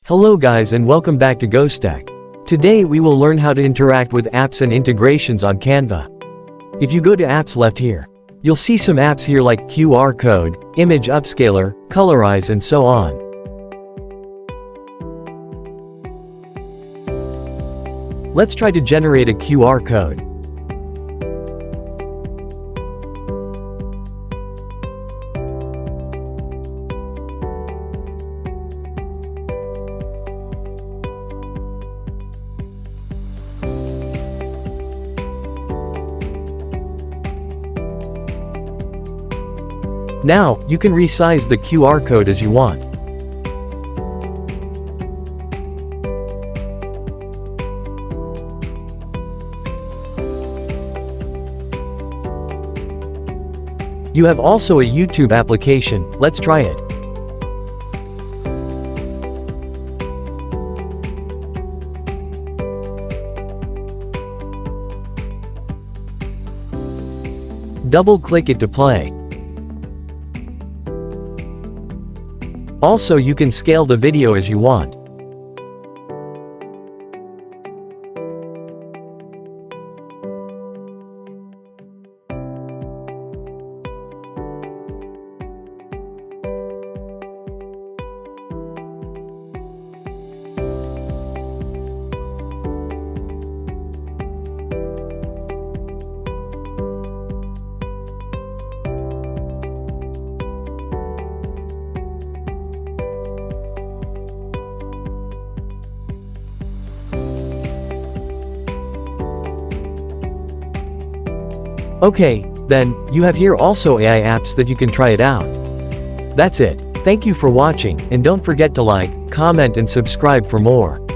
Hello guys and welcome back to GosTech. Today we will learn how to interact with apps and integrations on Canva. If you go to apps left here, you'll see some apps here like QR code, image upscaler, colorize and so on. Let's try to generate a QR code. Now, you can resize the QR code as you want. You have also a YouTube application, let's try it. Double-click it to play. Also, you can scale the video as you want. Okay, then, you have here also AI apps that you can try it out. That's it. Thank you for watching, and don't forget to like, comment and subscribe for more.